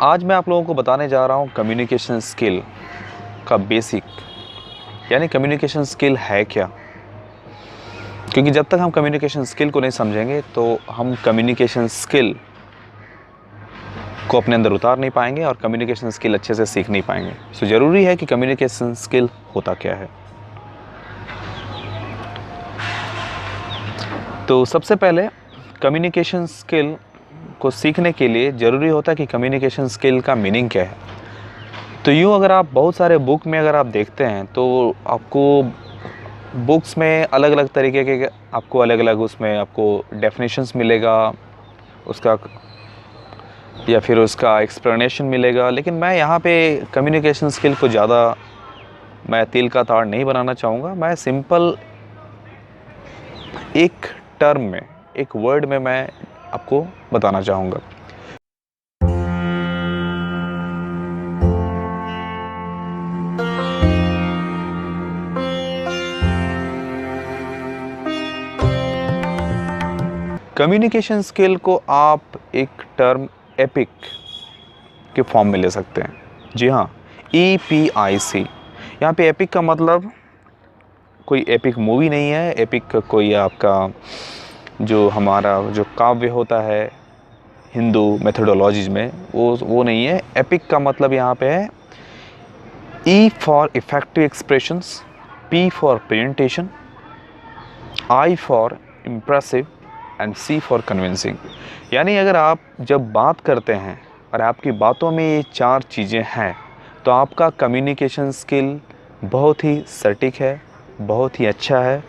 आज मैं आप लोगों को बताने जा रहा हूँ कम्युनिकेशन स्किल का बेसिक, यानी कम्युनिकेशन स्किल है क्या। क्योंकि जब तक हम कम्युनिकेशन स्किल को नहीं समझेंगे तो हम कम्युनिकेशन स्किल को अपने अंदर उतार नहीं पाएंगे और कम्युनिकेशन स्किल अच्छे से सीख नहीं पाएंगे। सो ज़रूरी है कि कम्युनिकेशन स्किल होता क्या है। तो सबसे पहले कम्युनिकेशन स्किल को सीखने के लिए ज़रूरी होता है कि कम्युनिकेशन स्किल का मीनिंग क्या है। तो यूँ अगर आप बहुत सारे बुक में अगर आप देखते हैं तो आपको बुक्स में अलग अलग तरीके के आपको अलग अलग उसमें आपको डेफिनेशंस मिलेगा उसका, या फिर उसका एक्सप्लेनेशन मिलेगा। लेकिन मैं यहाँ पे कम्युनिकेशन स्किल को ज़्यादा मैं तिल का ताड़ नहीं बनाना चाहूँगा। मैं सिंपल एक टर्म में, एक वर्ड में मैं आपको बताना चाहूँगा। कम्युनिकेशन स्किल को आप एक टर्म एपिक के फॉर्म में ले सकते हैं। जी हाँ, EPIC। यहाँ पे एपिक का मतलब कोई एपिक मूवी नहीं है। एपिक कोई आपका जो हमारा जो काव्य होता है हिंदू मेथोडोलॉजीज में वो नहीं है। एपिक का मतलब यहाँ पे है E for effective expressions, P for presentation, I for impressive and C for convincing. यानी अगर आप जब बात करते हैं और आपकी बातों में ये चार चीज़ें हैं तो आपका कम्युनिकेशन स्किल बहुत ही सटीक है, बहुत ही अच्छा है।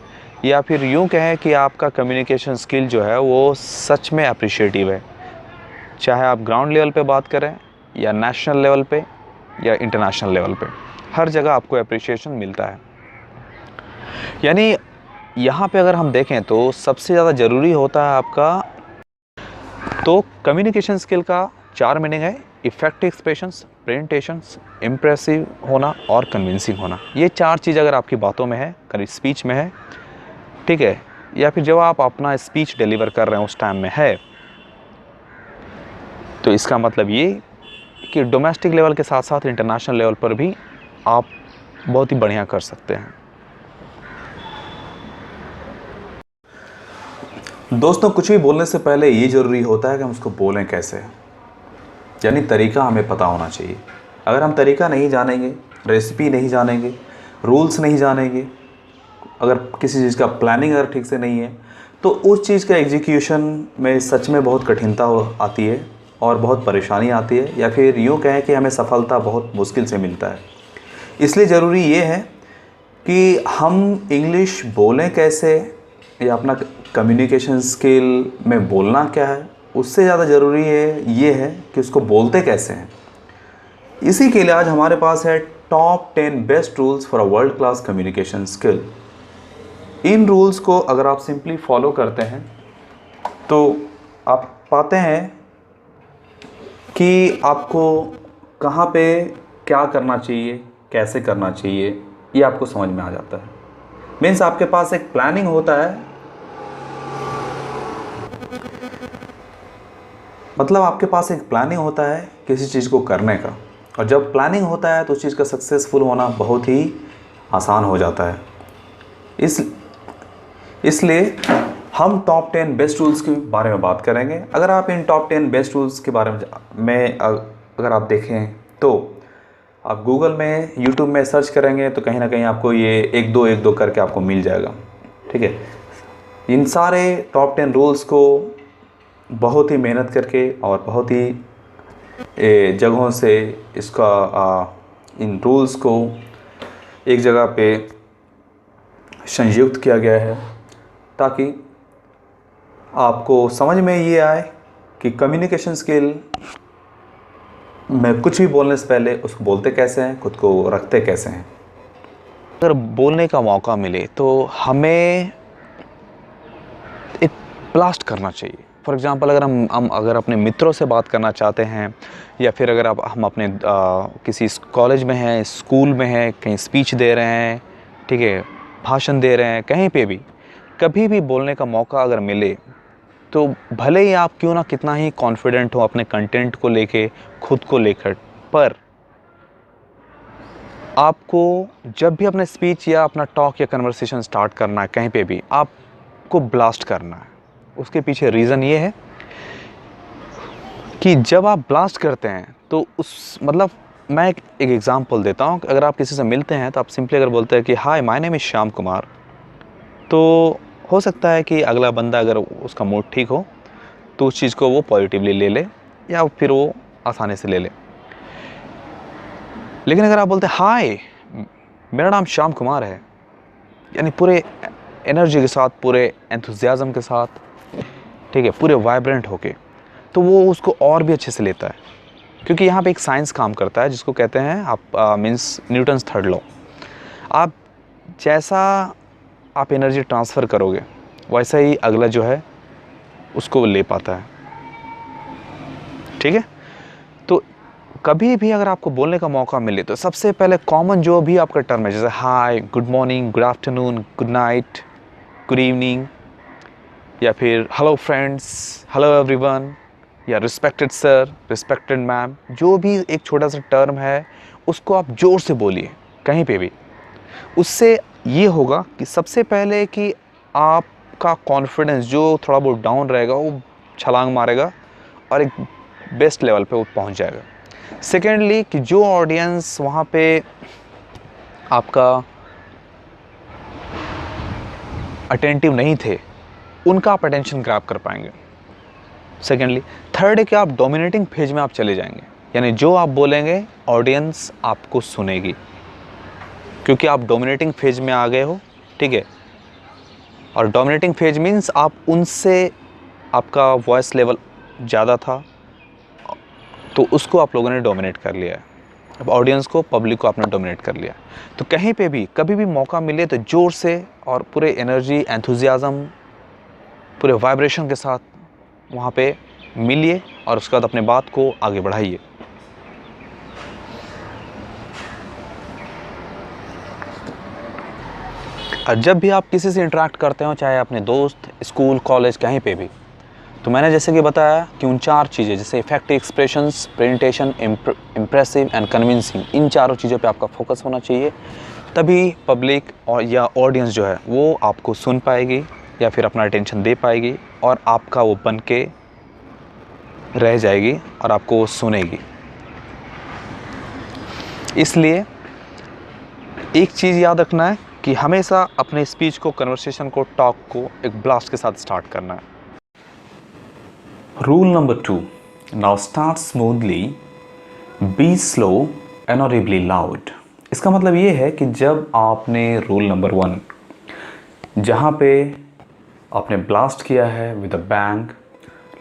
या फिर यूँ कहें कि आपका कम्युनिकेशन स्किल जो है वो सच में अप्रिशिएटिव है। चाहे आप ग्राउंड लेवल पे बात करें या नेशनल लेवल पे या इंटरनेशनल लेवल पे, हर जगह आपको अप्रिशिएशन मिलता है। यानी यहाँ पे अगर हम देखें तो सबसे ज़्यादा ज़रूरी होता है आपका, तो कम्युनिकेशन स्किल का चार मीनिंग है: इफेक्टिव एक्सप्रेशंस, प्रेजेंटेशंस, इम्प्रेसिव होना और कन्विंसिंग होना। ये चार चीज़ अगर आपकी बातों में है, करीब स्पीच में है, ठीक है, या फिर जब आप अपना स्पीच डिलीवर कर रहे हैं उस टाइम में है, तो इसका मतलब ये कि डोमेस्टिक लेवल के साथ साथ इंटरनेशनल लेवल पर भी आप बहुत ही बढ़िया कर सकते हैं। दोस्तों, कुछ भी बोलने से पहले ये ज़रूरी होता है कि हम उसको बोलें कैसे, यानी तरीका हमें पता होना चाहिए। अगर हम तरीका नहीं जानेंगे, रेसिपी नहीं जानेंगे, रूल्स नहीं जानेंगे, अगर किसी चीज़ का प्लानिंग अगर ठीक से नहीं है तो उस चीज़ का एग्जीक्यूशन में सच में बहुत कठिनता आती है और बहुत परेशानी आती है, या फिर यूँ कहें कि हमें सफलता बहुत मुश्किल से मिलता है। इसलिए ज़रूरी ये है कि हम इंग्लिश बोलें कैसे, या अपना कम्युनिकेशन स्किल में बोलना क्या है, उससे ज़्यादा ज़रूरी है ये है कि उसको बोलते कैसे हैं। इसी के लिए आज हमारे पास है top 10 best rules for a world class communication skill. In rules को अगर आप सिंपली फॉलो करते हैं तो आप पाते हैं कि आपको कहाँ पे क्या करना चाहिए, कैसे करना चाहिए, ये आपको समझ में आ जाता है। मीन्स आपके पास एक प्लानिंग होता है, मतलब आपके पास एक प्लानिंग होता है किसी चीज़ को करने का, और जब प्लानिंग होता है तो उस चीज़ का सक्सेसफुल होना बहुत ही आसान हो जाता है। इसलिए हम टॉप 10 बेस्ट रूल्स के बारे में बात करेंगे। अगर आप इन टॉप 10 बेस्ट रूल्स के बारे में अगर आप देखें तो आप गूगल में, यूट्यूब में सर्च करेंगे तो कहीं ना कहीं आपको ये एक दो करके आपको मिल जाएगा, ठीक है। इन सारे टॉप 10 रूल्स को बहुत ही मेहनत करके और बहुत ही जगहों से इन रूल्स को एक जगह पे संयुक्त किया गया है ताकि आपको समझ में ये आए कि कम्युनिकेशन स्किल में कुछ भी बोलने से पहले उसको बोलते कैसे हैं, खुद को रखते कैसे हैं। अगर बोलने का मौका मिले तो हमें एक ब्लास्ट करना चाहिए। फॉर एग्ज़ाम्पल, अगर हम अगर अपने मित्रों से बात करना चाहते हैं, या फिर अगर हम अपने किसी कॉलेज में हैं, स्कूल में हैं, कहीं स्पीच दे रहे हैं, ठीक है, भाषण दे रहे हैं, कहीं पे भी कभी भी बोलने का मौका अगर मिले तो भले ही आप क्यों ना कितना ही कॉन्फिडेंट हो अपने कंटेंट को लेके, खुद को लेकर, पर आपको जब भी अपने स्पीच या अपना टॉक या कन्वर्सेशन स्टार्ट करना है, कहीं पे भी आपको ब्लास्ट करना है। उसके पीछे रीज़न ये है कि जब आप ब्लास्ट करते हैं तो उस मतलब मैं एक एग्जांपल देता हूँ। अगर आप किसी से मिलते हैं तो आप सिंपली अगर बोलते हैं कि hi my name is Shyam Kumar, तो हो सकता है कि अगला बंदा अगर उसका मूड ठीक हो तो उस चीज़ को वो पॉजिटिवली ले ले या फिर वो आसानी से ले ले। लेकिन अगर आप बोलते हैं हाय मेरा नाम श्याम कुमार है, यानी पूरे एनर्जी के साथ, पूरे एंथुजियाज़म के साथ, ठीक है, पूरे वाइब्रेंट होके, तो वो उसको और भी अच्छे से लेता है। क्योंकि यहाँ पे एक साइंस काम करता है जिसको कहते हैं आप मीन्स न्यूटन्स थर्ड लॉ। आप जैसा आप एनर्जी ट्रांसफ़र करोगे वैसा ही अगला जो है उसको ले पाता है, ठीक है। तो कभी भी अगर आपको बोलने का मौका मिले तो सबसे पहले कॉमन जो भी आपका टर्म है, जैसे hi, good morning, good afternoon, good night, good evening, या फिर हेलो फ्रेंड्स, हेलो एवरीवन, या रिस्पेक्टेड सर, रिस्पेक्टेड मैम, जो भी एक छोटा सा टर्म है उसको आप ज़ोर से बोलिए कहीं पे भी। उससे ये होगा कि सबसे पहले कि आपका कॉन्फिडेंस जो थोड़ा बहुत डाउन रहेगा वो छलांग मारेगा और एक बेस्ट लेवल पे वो पहुंच जाएगा। सेकेंडली कि जो ऑडियंस वहाँ पे आपका अटेंटिव नहीं थे उनका आप अटेंशन ग्रैब कर पाएंगे। सेकेंडली, थर्ड है कि आप डोमिनेटिंग फेज में आप चले जाएंगे, यानी जो आप बोलेंगे ऑडियंस आपको सुनेगी, क्योंकि आप डोमिनेटिंग फेज में आ गए हो, ठीक है। और डोमिनेटिंग फेज मीन्स आप उनसे, आपका वॉइस लेवल ज़्यादा था तो उसको आप लोगों ने डोमिनेट कर लिया है। अब ऑडियंस को, पब्लिक को आपने डोमिनेट कर लिया। तो कहीं पे भी कभी भी मौका मिले तो ज़ोर से और पूरे एनर्जी, एंथुजियाज़म, पूरे वाइब्रेशन के साथ वहाँ पे मिलिए और उसके बाद अपने बात को आगे बढ़ाइए। और जब भी आप किसी से इंटरेक्ट करते हो, चाहे अपने दोस्त, स्कूल, कॉलेज, कहीं पे भी, तो मैंने जैसे कि बताया कि उन 4 चीज़ें जैसे effective expressions, presentation, impressive and convincing, इन चारों चीज़ों पे आपका फोकस होना चाहिए। तभी पब्लिक और या ऑडियंस जो है वो आपको सुन पाएगी या फिर अपना अटेंशन दे पाएगी और आपका वो बन के रह जाएगी और आपको वो सुनेगी। इसलिए एक चीज़ याद रखना है कि हमेशा अपने स्पीच को, कन्वर्सेशन को, टॉक को एक ब्लास्ट के साथ स्टार्ट करना है। Rule number 2, now start smoothly, be slow and audibly loud. इसका मतलब ये है कि जब आपने रूल नंबर 1 जहाँ पे आपने ब्लास्ट किया है विद अ बैंग,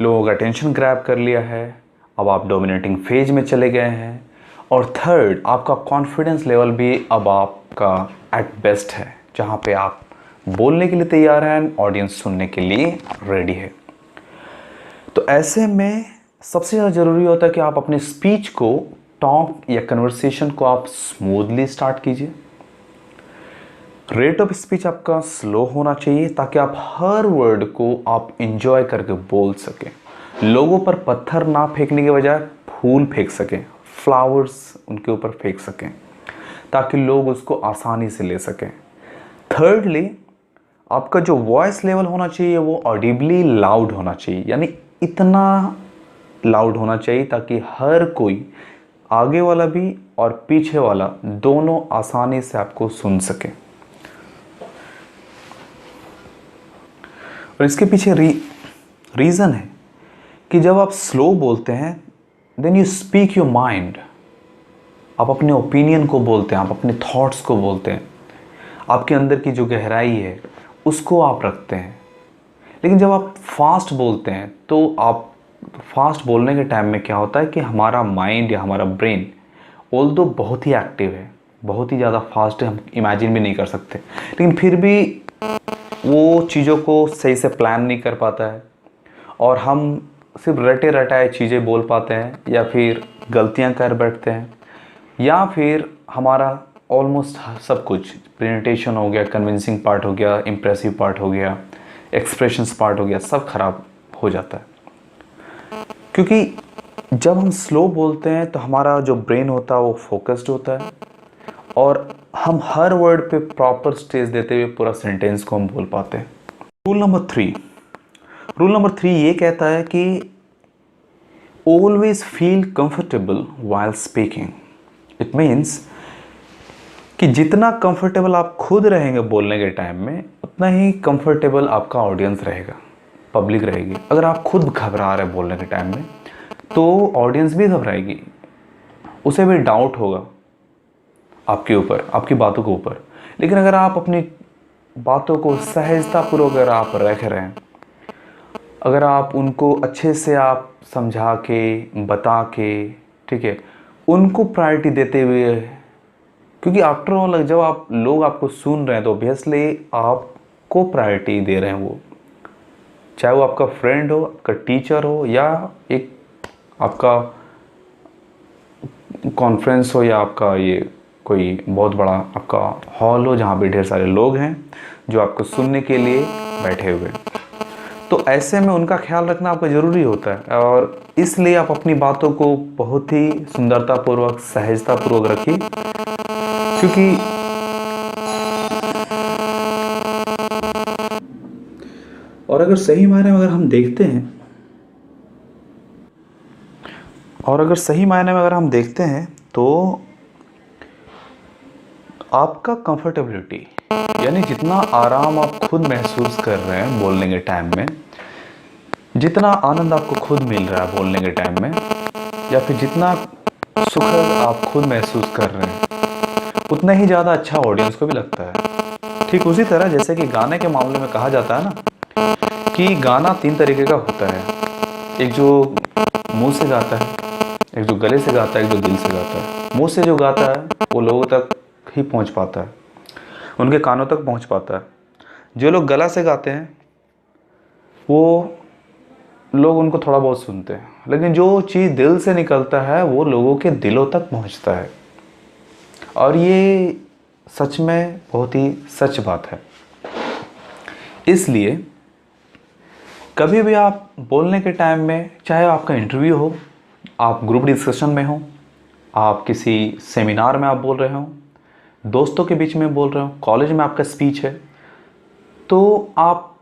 लोगों का अटेंशन ग्रैब कर लिया है, अब आप डोमिनेटिंग फेज में चले गए हैं, और थर्ड आपका कॉन्फिडेंस लेवल भी अब आपका एट बेस्ट है, जहाँ पे आप बोलने के लिए तैयार हैं, ऑडियंस सुनने के लिए रेडी है। तो ऐसे में सबसे ज़्यादा ज़रूरी होता है कि आप अपने स्पीच को, टॉक या कन्वर्सेशन को आप स्मूथली स्टार्ट कीजिए। रेट ऑफ स्पीच आपका स्लो होना चाहिए ताकि आप हर वर्ड को आप इंजॉय करके बोल सकें। लोगों पर पत्थर ना फेंकने के बजाय फूल फेंक सकें, फ्लावर्स उनके ऊपर फेंक सकें ताकि लोग उसको आसानी से ले सकें। थर्डली, आपका जो वॉइस लेवल होना चाहिए वो ऑडिबली लाउड होना चाहिए, यानी इतना लाउड होना चाहिए ताकि हर कोई, आगे वाला भी और पीछे वाला, दोनों आसानी से आपको सुन सके। और इसके पीछे रीज़न है कि जब आप स्लो बोलते हैं then you speak your mind, आप अपने ओपिनियन को बोलते हैं, आप अपने थॉट्स को बोलते हैं, आपके अंदर की जो गहराई है उसको आप रखते हैं। लेकिन जब आप फास्ट बोलते हैं तो आप फास्ट बोलने के टाइम में क्या होता है कि हमारा माइंड या हमारा ब्रेन ऑल्दो बहुत ही एक्टिव है, बहुत ही ज़्यादा फास्ट है, हम इमेजिन भी नहीं कर सकते, लेकिन फिर भी वो चीज़ों को सही से प्लान नहीं कर पाता है और हम सिर्फ रटे रटाए चीज़ें बोल पाते हैं या फिर गलतियां कर बैठते हैं, या फिर हमारा ऑलमोस्ट सब कुछ, प्रेजेंटेशन हो गया, कन्विंसिंग पार्ट हो गया, इम्प्रेसिव पार्ट हो गया, एक्सप्रेशंस पार्ट हो गया, सब खराब हो जाता है। क्योंकि जब हम स्लो बोलते हैं तो हमारा जो ब्रेन होता है वो फोकस्ड होता है और हम हर वर्ड पे प्रॉपर स्ट्रेस देते हुए पूरा सेंटेंस को हम बोल पाते हैं। रूल नंबर 3 ये कहता है कि always feel comfortable while speaking. It means कि जितना कंफर्टेबल आप खुद रहेंगे बोलने के टाइम में, उतना ही कंफर्टेबल आपका ऑडियंस रहेगा, पब्लिक रहेगी। अगर आप खुद घबरा रहे हैं बोलने के टाइम में तो ऑडियंस भी घबराएगी, उसे भी डाउट होगा आपके ऊपर, आपकी बातों के ऊपर। लेकिन अगर आप अपनी बातों को सहजतापूर्वक अगर आप रख रहे हैं, अगर आप उनको अच्छे से आप समझा के, बता के, ठीक है, उनको प्रायोरिटी देते हुए, क्योंकि आफ्टर ऑल जब आप लोग आपको सुन रहे हैं तो ऑब्वियसली आपको प्रायोरिटी दे रहे हैं वो, चाहे वो आपका फ्रेंड हो, आपका टीचर हो, या एक आपका कॉन्फ्रेंस हो, या आपका ये कोई बहुत बड़ा आपका हॉल हो जहाँ पे ढेर सारे लोग हैं जो आपको सुनने के लिए बैठे हुए। तो ऐसे में उनका ख्याल रखना आपका ज़रूरी होता है और इसलिए आप अपनी बातों को बहुत ही सुंदरतापूर्वक, सहजतापूर्वक रखिए। क्योंकि और अगर सही मायने में अगर हम देखते हैं तो आपका कंफर्टेबिलिटी, यानी जितना आराम आप खुद महसूस कर रहे हैं बोलने के टाइम में, जितना आनंद आपको खुद मिल रहा है बोलने के टाइम में, या फिर जितना सुखद आप खुद महसूस कर रहे हैं, उतना ही ज़्यादा अच्छा ऑडियंस को भी लगता है। ठीक उसी तरह जैसे कि गाने के मामले में कहा जाता है ना कि गाना 3 तरीके का होता है, एक जो मुंह से गाता है, एक जो गले से गाता है, एक जो दिल से गाता है। मुंह से जो गाता है वो लोगों तक ही पहुंच पाता है, उनके कानों तक पहुंच पाता है। जो लोग गला से गाते हैं वो लोग उनको थोड़ा बहुत सुनते हैं, लेकिन जो चीज़ दिल से निकलता है वो लोगों के दिलों तक पहुंचता है। और ये सच में बहुत ही सच बात है। इसलिए कभी भी आप बोलने के टाइम में, चाहे आपका इंटरव्यू हो, आप ग्रुप डिस्कशन में हो, आप किसी सेमिनार में आप बोल रहे हो, दोस्तों के बीच में बोल रहे हो, कॉलेज में आपका स्पीच है, तो आप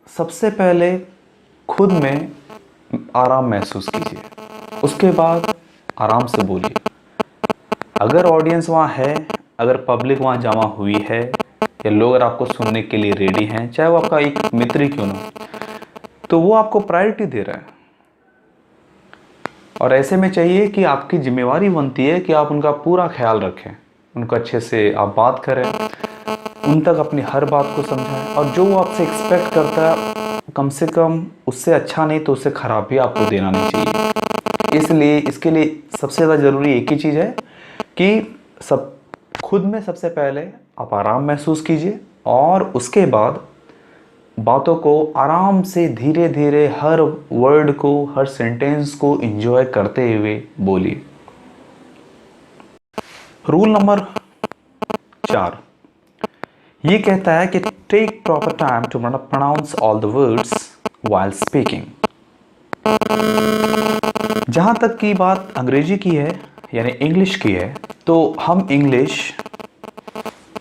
सबसे पहले खुद में आराम महसूस कीजिए, उसके बाद आराम से बोलिए। अगर ऑडियंस वहाँ है, अगर पब्लिक वहाँ जमा हुई है, या लोग अगर आपको सुनने के लिए रेडी हैं, चाहे वो आपका एक मित्र ही क्यों ना, तो वो आपको प्रायोरिटी दे रहा है। और ऐसे में चाहिए कि आपकी जिम्मेवारी बनती है कि आप उनका पूरा ख्याल रखें, उनको अच्छे से आप बात करें, उन तक अपनी हर बात को समझाएं, और जो वो आपसे एक्सपेक्ट करता है कम से कम उससे अच्छा नहीं तो उससे ख़राब भी आपको देना नहीं चाहिए। इसलिए इसके लिए सबसे ज़्यादा ज़रूरी एक ही चीज़ है कि खुद में सबसे पहले आप आराम महसूस कीजिए और उसके बाद बातों को आराम से धीरे धीरे हर वर्ड को, हर सेंटेंस को एंजॉय करते हुए बोलिए। रूल नंबर 4 ये कहता है कि take proper time to pronounce all the words while speaking. जहाँ तक की बात अंग्रेजी की है, यानी इंग्लिश की है, तो हम इंग्लिश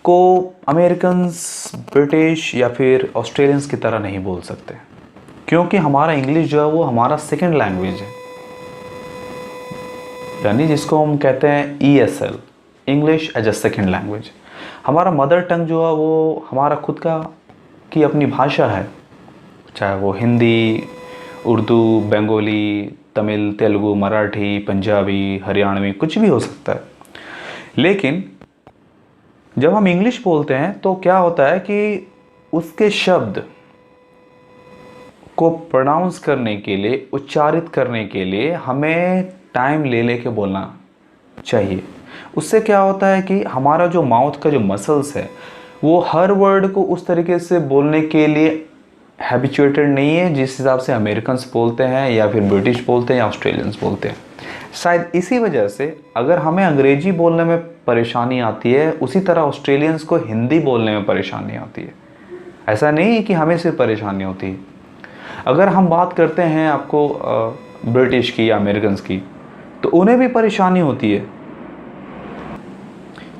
को अमेरिकन्स, ब्रिटिश या फिर ऑस्ट्रेलियंस की तरह नहीं बोल सकते, क्योंकि हमारा इंग्लिश जो है वो हमारा सेकंड लैंग्वेज है, यानी जिसको हम कहते हैं ESL, English as a second language. हमारा मदर टंग जो है वो हमारा खुद का की अपनी भाषा है, चाहे वो हिंदी, उर्दू, बंगाली, तमिल, तेलुगु, मराठी, पंजाबी, हरियाणवी, कुछ भी हो सकता है। लेकिन जब हम इंग्लिश बोलते हैं तो क्या होता है कि उसके शब्द को प्रोनाउंस करने के लिए, उच्चारित करने के लिए हमें टाइम ले लेके बोलना चाहिए। उससे क्या होता है कि हमारा जो माउथ का जो मसल्स है वो हर वर्ड को उस तरीके से बोलने के लिए हैबिचुएटेड नहीं है जिस हिसाब से अमेरिकन्स बोलते हैं या फिर ब्रिटिश बोलते हैं या ऑस्ट्रेलियंस बोलते हैं। शायद इसी वजह से अगर हमें अंग्रेजी बोलने में परेशानी आती है, उसी तरह ऑस्ट्रेलियंस को हिंदी बोलने में परेशानी आती है। ऐसा नहीं है कि हमें सिर्फ परेशानी होती है। अगर हम बात करते हैं आपको ब्रिटिश की या अमेरिकन्स की, तो उन्हें भी परेशानी होती है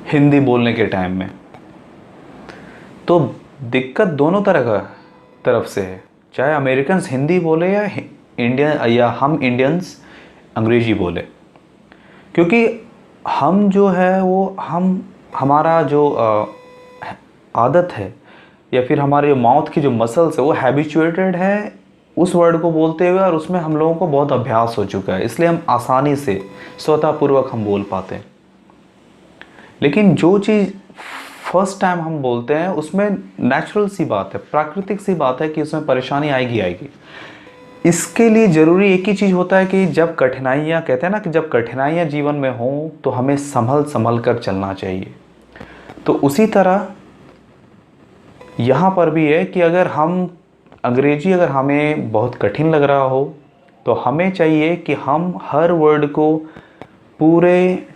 हिंदी बोलने के टाइम में। तो दिक्कत दोनों तरफ से है, चाहे अमेरिकन्स हिंदी बोले या इंडियन या हम इंडियंस अंग्रेजी बोले, क्योंकि हम जो है वो हमारा जो आदत है या फिर हमारे माउथ की जो मसल्स है वो हैबिचुएटेड है उस वर्ड को बोलते हुए, और उसमें हम लोगों को बहुत अभ्यास हो चुका है, इसलिए हम आसानी से स्वतःपूर्वक हम बोल पाते हैं। लेकिन जो चीज़ फर्स्ट टाइम हम बोलते हैं उसमें नेचुरल सी बात है, प्राकृतिक सी बात है कि उसमें परेशानी आएगी। इसके लिए ज़रूरी एक ही चीज़ होता है कि जब कठिनाइयाँ, कहते हैं ना कि जब कठिनाइयाँ जीवन में हों तो हमें संभल कर चलना चाहिए। तो उसी तरह यहाँ पर भी है कि अगर अंग्रेजी अगर हमें बहुत कठिन लग रहा हो तो हमें चाहिए कि हम हर वर्ड को पूरे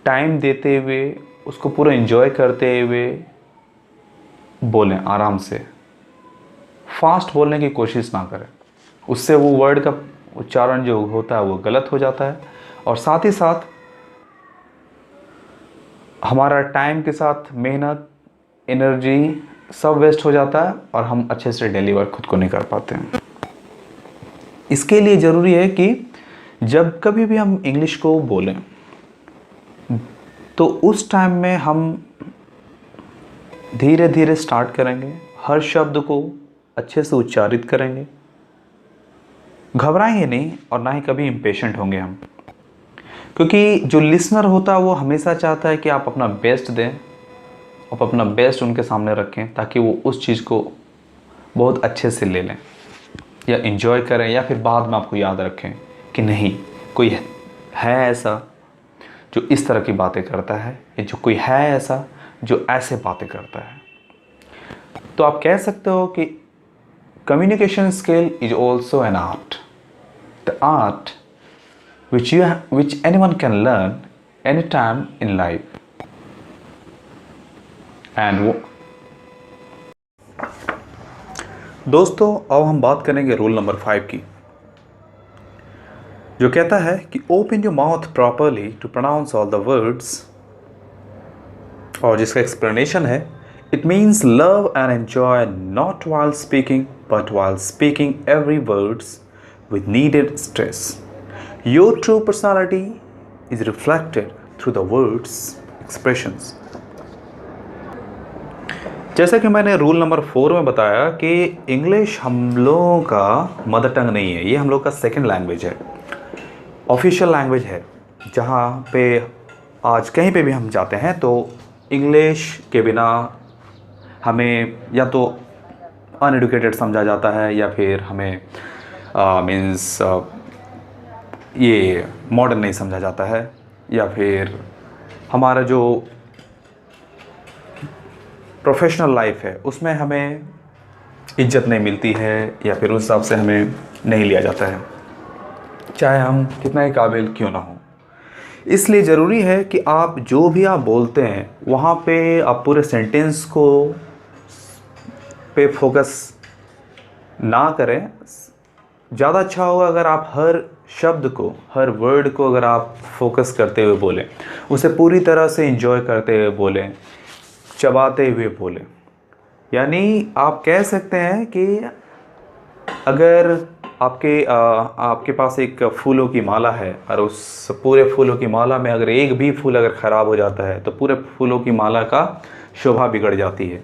टाइम देते हुए, उसको पूरा एंजॉय करते हुए बोलें, आराम से। फास्ट बोलने की कोशिश ना करें, उससे वो वर्ड का उच्चारण जो होता है वो गलत हो जाता है, और साथ ही साथ हमारा टाइम के साथ मेहनत, एनर्जी सब वेस्ट हो जाता है और हम अच्छे से डिलीवर खुद को नहीं कर पाते हैं। इसके लिए ज़रूरी है कि जब कभी भी हम इंग्लिश को बोलें तो उस टाइम में हम धीरे धीरे स्टार्ट करेंगे, हर शब्द को अच्छे से उच्चारित करेंगे, घबराएंगे नहीं और ना ही कभी इम्पेशेंट होंगे हम, क्योंकि जो लिसनर होता है वो हमेशा चाहता है कि आप अपना बेस्ट दें, आप अपना बेस्ट उनके सामने रखें, ताकि वो उस चीज़ को बहुत अच्छे से ले लें या इन्जॉय करें, या फिर बाद में आपको याद रखें कि नहीं, कोई है ऐसा जो इस तरह की बातें करता है, या जो कोई है ऐसा जो ऐसे बातें करता है। तो आप कह सकते हो कि communication skill is also an art, the art which anyone can learn anytime in life. And दोस्तों अब हम बात करेंगे रूल नंबर 5 की, जो कहता है कि open your mouth properly to pronounce all the words, और जिसका एक्सप्लेनेशन है it means love and enjoy not while speaking but while speaking every words with needed stress. Your true personality is reflected through the words, expressions. जैसा कि मैंने rule number 4 में बताया कि English हम लोगों का मदर टंग नहीं है, ये हम लोग का सेकंड लैंग्वेज है, ऑफिशियल लैंग्वेज है, जहाँ पे आज कहीं पे भी हम जाते हैं तो इंग्लिश के बिना हमें या तो अनएडुकेटेड समझा जाता है, या फिर हमें मीन्स ये मॉडर्न नहीं समझा जाता है, या फिर हमारा जो प्रोफेशनल लाइफ है उसमें हमें इज्जत नहीं मिलती है, या फिर उस हिसाब से हमें नहीं लिया जाता है, चाहे हम कितना ही काबिल क्यों ना हो। इसलिए ज़रूरी है कि आप जो भी आप बोलते हैं वहाँ पे आप पूरे सेंटेंस को पे फोकस ना करें। ज़्यादा अच्छा होगा अगर आप हर शब्द को, हर वर्ड को अगर आप फोकस करते हुए बोलें, उसे पूरी तरह से एंजॉय करते हुए बोलें, चबाते हुए बोलें। यानी आप कह सकते हैं कि अगर आपके पास एक फूलों की माला है और उस पूरे फूलों की माला में अगर एक भी फूल अगर ख़राब हो जाता है तो पूरे फूलों की माला का शोभा बिगड़ जाती है।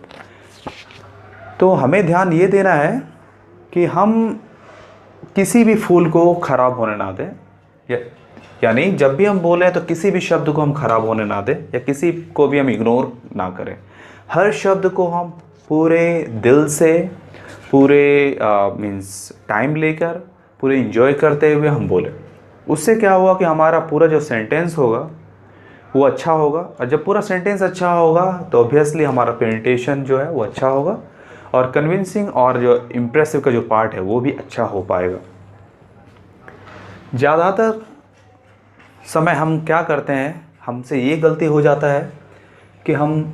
तो हमें ध्यान ये देना है कि हम किसी भी फूल को ख़राब होने ना दें, यानी जब भी हम बोलें तो किसी भी शब्द को हम ख़राब होने ना दें, या किसी को भी हम इग्नोर ना करें। हर शब्द को हम पूरे दिल से, पूरे मीन्स टाइम लेकर, पूरे इंजॉय करते हुए हम बोलें। उससे क्या होगा कि हमारा पूरा जो सेंटेंस होगा वो अच्छा होगा, और जब पूरा सेंटेंस अच्छा होगा तो ऑब्वियसली हमारा प्रेजेंटेशन जो है वो अच्छा होगा, और कन्विंसिंग और जो इम्प्रेसिव का जो पार्ट है वो भी अच्छा हो पाएगा। ज़्यादातर समय हम क्या करते हैं, हमसे ये गलती हो जाता है कि हम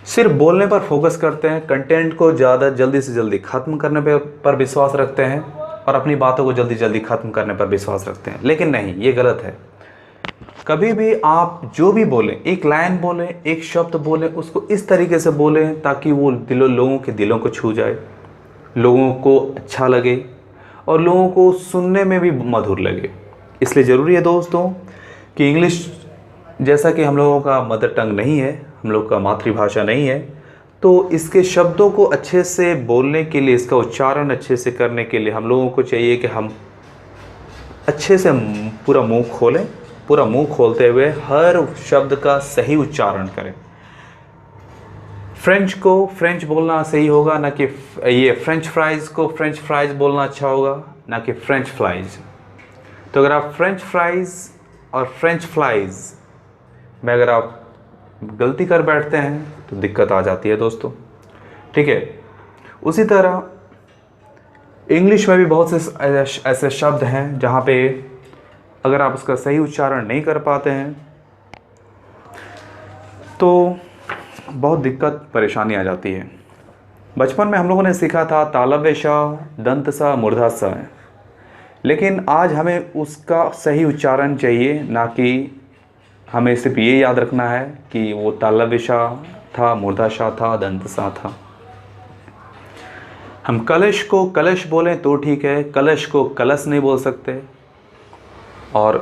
सिर्फ बोलने पर फोकस करते हैं, कंटेंट को ज़्यादा जल्दी से जल्दी ख़त्म करने पर विश्वास रखते हैं और अपनी बातों को जल्दी जल्दी ख़त्म करने पर विश्वास रखते हैं। लेकिन नहीं, ये गलत है। कभी भी आप जो भी बोलें, एक लाइन बोलें, एक शब्द बोलें, उसको इस तरीके से बोलें ताकि वो लोगों के दिलों को छू जाए, लोगों को अच्छा लगे और लोगों को सुनने में भी मधुर लगे। इसलिए ज़रूरी है दोस्तों कि इंग्लिश जैसा कि हम लोगों का मदर टंग नहीं है, हम लोग का मातृभाषा नहीं है, तो इसके शब्दों को अच्छे से बोलने के लिए, इसका उच्चारण अच्छे से करने के लिए हम लोगों को चाहिए कि हम अच्छे से पूरा मुंह खोलें, पूरा मुंह खोलते हुए हर शब्द का सही उच्चारण करें। फ्रेंच को फ्रेंच बोलना सही होगा, ना कि ये फ्रेंच फ्राइज़ को फ्रेंच फ्राइज़ बोलना अच्छा होगा, ना कि फ्रेंच फ्लाइज़। तो अगर आप फ्रेंच फ्राइज़ और फ्रेंच फ्लाइज़ में अगर आप गलती कर बैठते हैं तो दिक्कत आ जाती है दोस्तों, ठीक है। उसी तरह इंग्लिश में भी बहुत से ऐसे शब्द हैं जहाँ पे अगर आप उसका सही उच्चारण नहीं कर पाते हैं तो बहुत दिक्कत परेशानी आ जाती है। बचपन में हम लोगों ने सीखा था तालव्य श, दंत स, मूर्धा स, लेकिन आज हमें उसका सही उच्चारण चाहिए, ना कि हमें सिर्फ ये याद रखना है कि वो तालव्य श था, मूर्धा श था, दंत स था। हम कलश को कलश बोलें तो ठीक है, कलश को कलश नहीं बोल सकते और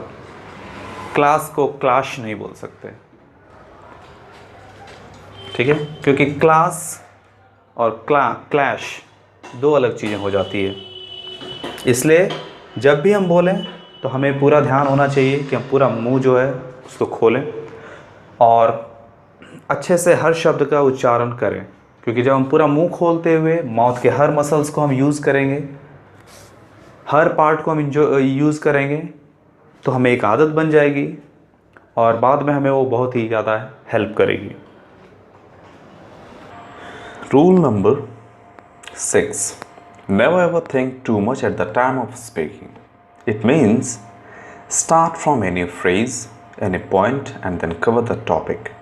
क्लास को क्लाश नहीं बोल सकते, ठीक है, क्योंकि क्लास और क्लैश दो अलग चीज़ें हो जाती है। इसलिए जब भी हम बोलें तो हमें पूरा ध्यान होना चाहिए कि हम पूरा मुंह जो है उसको खोलें और अच्छे से हर शब्द का उच्चारण करें, क्योंकि जब हम पूरा मुंह खोलते हुए माउथ के हर मसल्स को हम यूज़ करेंगे, हर पार्ट को हम यूज़ करेंगे, तो हमें एक आदत बन जाएगी और बाद में हमें वो बहुत ही ज़्यादा हेल्प करेगी। Rule number 6, never ever think too much at the time of speaking. It means start from any phrase, any point and then cover the topic.